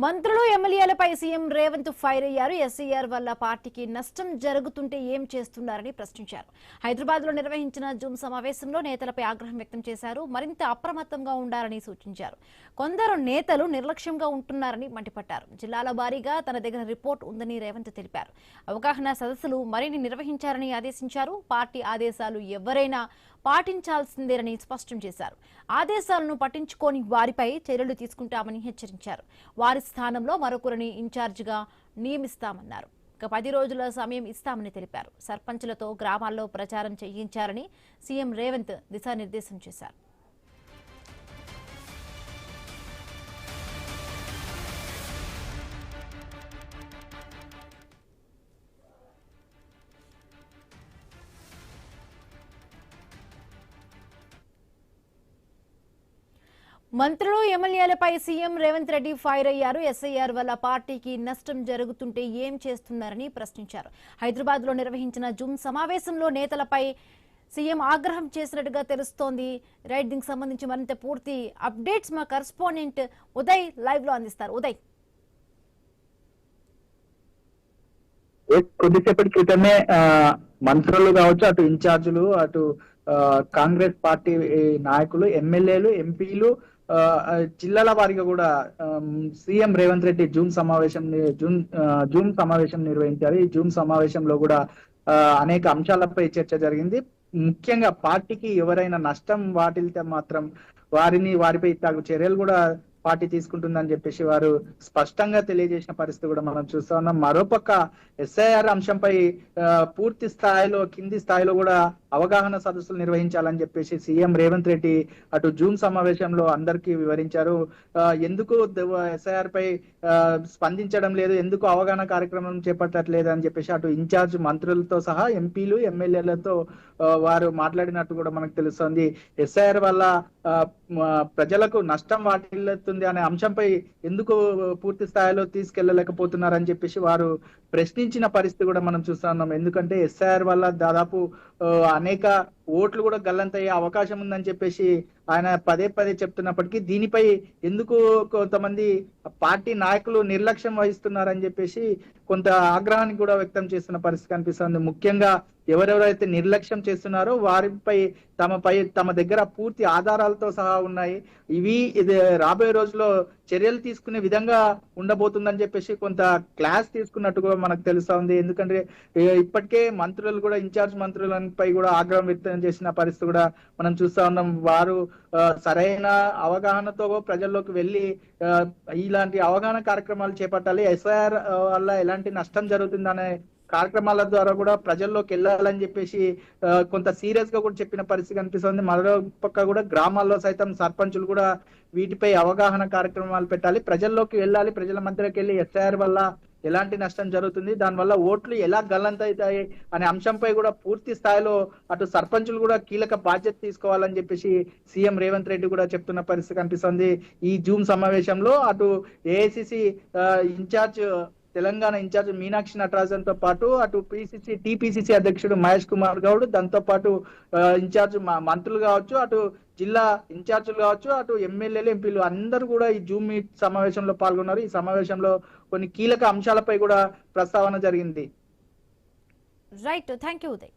మంత్రులు ఎమ్మెల్యేలపై CM Revanth fire అయ్యారు. SIR వల్ల పార్టీకి నష్టం జరుగుతుంటే ఏం చేస్తున్నారని ప్రశ్నించారు. హైదరాబాద్ లో నిర్వహించిన జూమ్ సమావేశంలో నేతలపై ఆగ్రహం వ్యక్తం చేశారు. మరింత అప్రమత్తంగా ఉండాలని సూచించారు. కొందరు నేతలు నిర్లక్ష్యంగా ఉంటున్నారని మండిపడ్డారు. జిల్లాల వారీగా తన దగ్గర రిపోర్ట్ ఉందని రేవంత్ తెలిపారు. అవగాహన సదస్సులు మరిన్ని నిర్వహించారని ఆదేశించారు. పార్టీ ఆదేశాలు ఎవరైనా పాటించాల్సిందేనని స్పష్టం చేశారు. ఆదేశాలను పట్టించుకోని వారిపై చర్యలు తీసుకుంటామని హెచ్చరించారు. వారి స్థానంలో మరొకరిని ఇన్ఛార్జిగా నియమిస్తామన్నారు. 10 రోజుల సమయం ఇస్తామని తెలిపారు. సర్పంచులతో గ్రామాల్లో ప్రచారం చేయించారని సీఎం రేవంత్ దిశానిర్దేశం చేశారు. మంత్రులు ఎమ్మెల్యేలపై సీఎం రేవంత్ రెడ్డి ఫైర్ అయ్యారు. ఎస్ఐఆర్ వల్ల పార్టీకి నష్టం జరుగుతుంటే ఏం చేస్తున్నారని ప్రశ్నించారు. హైదరాబాద్ లో నిర్వహించిన జూమ్ సమావేశంలో నేతలపై సీఎం ఆగ్రహం చేసినట్టుగా తెలుస్తోంది. రైట్, దీనికి సంబంధించి మరింత పూర్తి అప్డేట్స్ మా కరెస్పాండెంట్ ఉదయ్ లైవ్ లో అందిస్తారు. ఉదయ్, కొద్దిసేపటి క్రితమే మంత్రులు కావచ్చు, అటు ఇన్ఛార్జీలు, అటు కాంగ్రెస్ పార్టీ నాయకులు, ఎమ్మెల్యేలు, ఎంపీలు, జిల్లాల వారిగా కూడా సీఎం రేవంత్ రెడ్డి జూమ్ సమావేశం నిర్వహించారు. ఈ జూమ్ సమావేశంలో కూడా అనేక అంశాలపై చర్చ జరిగింది. ముఖ్యంగా పార్టీకి ఎవరైనా నష్టం వాటిల్తే మాత్రం వారిపై తగు చర్యలు కూడా పార్టీ తీసుకుంటుందని చెప్పేసి వారు స్పష్టంగా తెలియజేసిన పరిస్థితి కూడా మనం చూస్తా ఉన్నాం. మరోపక్క ఎస్ఐఆర్ అంశంపై పూర్తి స్థాయిలో, కింది స్థాయిలో కూడా అవగాహన సదస్సులు నిర్వహించాలని చెప్పేసి సీఎం రేవంత్ రెడ్డి అటు జూమ్ సమావేశంలో అందరికీ వివరించారు. ఎందుకు ఎస్ఐఆర్ పై స్పందించడం లేదు, ఎందుకు అవగాహన కార్యక్రమం చేపట్టట్లేదు అని చెప్పేసి అటు ఇన్ఛార్జ్ మంత్రులతో సహా ఎంపీలు, ఎమ్మెల్యేలతో వారు మాట్లాడినట్టు కూడా మనకు తెలుస్తోంది. ఎస్ఐఆర్ వల్ల ప్రజలకు నష్టం వాటిల్లుతుంది అనే అంశంపై ఎందుకు పూర్తి స్థాయిలో తీసుకెళ్లలేకపోతున్నారని చెప్పేసి వారు ప్రశ్నించిన పరిస్థితి కూడా మనం చూస్తా ఉన్నాం. ఎందుకంటే ఎస్ఐఆర్ వల్ల దాదాపు అనేక ఓట్లు కూడా గల్లంతయ్యే అవకాశం ఉందని చెప్పేసి ఆయన పదే పదే చెప్తున్నప్పటికీ దీనిపై ఎందుకు కొంతమంది పార్టీ నాయకులు నిర్లక్ష్యం వహిస్తున్నారని చెప్పేసి కొంత ఆగ్రహాన్ని కూడా వ్యక్తం చేస్తున్న పరిస్థితి కనిపిస్తుంది. ముఖ్యంగా ఎవరెవరైతే నిర్లక్ష్యం చేస్తున్నారో వారిపై తమ దగ్గర పూర్తి ఆధారాలతో సహా ఉన్నాయి. ఇది రాబోయే రోజుల్లో చర్యలు తీసుకునే విధంగా ఉండబోతుందని చెప్పేసి కొంత క్లాస్ తీసుకున్నట్టు కూడా మనకు తెలుస్తా ఉంది. ఎందుకంటే ఇప్పటికే మంత్రులు కూడా, ఇన్ఛార్జ్ మంత్రులపై కూడా ఆగ్రహం వ్యక్తం చేసిన పరిస్థితి కూడా మనం చూస్తా ఉన్నాం. వారు సరైన అవగాహనతో ప్రజల్లోకి వెళ్ళి ఇలాంటి అవగాహన కార్యక్రమాలు చేపట్టాలి, ఎస్ఐఆర్ వల్ల ఎలాంటి నష్టం జరుగుతుందనే కార్యక్రమాల ద్వారా కూడా ప్రజల్లోకి వెళ్ళాలని చెప్పేసి కొంత సీరియస్ గా కూడా చెప్పిన పరిస్థితి కనిపిస్తుంది. మరో పక్క కూడా గ్రామాల్లో సైతం సర్పంచులు కూడా వీటిపై అవగాహన కార్యక్రమాలు పెట్టాలి, ప్రజల్లోకి వెళ్ళాలి, ప్రజల మధ్యలోకి వెళ్ళి ఎస్ఐఆర్ వల్ల ఎలాంటి నష్టం జరుగుతుంది, దానివల్ల ఓట్లు ఎలా గల్లంతవుతాయి అనే అంశంపై కూడా పూర్తి స్థాయిలో అటు సర్పంచులు కూడా కీలక బాధ్యత తీసుకోవాలని చెప్పేసి సీఎం రేవంత్ రెడ్డి కూడా చెప్తున్న పరిస్థితి కనిపిస్తుంది. ఈ జూమ్ సమావేశంలో అటు AICC in charge, Telangana in charge Meenakshi Natarajan తో పాటు అటు టిపిసిసి అధ్యక్షుడు మహేష్ కుమార్ గౌడ్, దాంతో పాటు ఇన్ఛార్జ్ మంత్రులు కావచ్చు, అటు జిల్లా ఇన్ఛార్జీలు కావచ్చు, అటు ఎమ్మెల్యేలు, ఎంపీలు అందరూ కూడా ఈ జూమ్ మీట్ సమావేశంలో పాల్గొన్నారు. ఈ సమావేశంలో కొన్ని కీలక అంశాలపై కూడా ప్రస్తావన జరిగింది. Right, thank you Uday.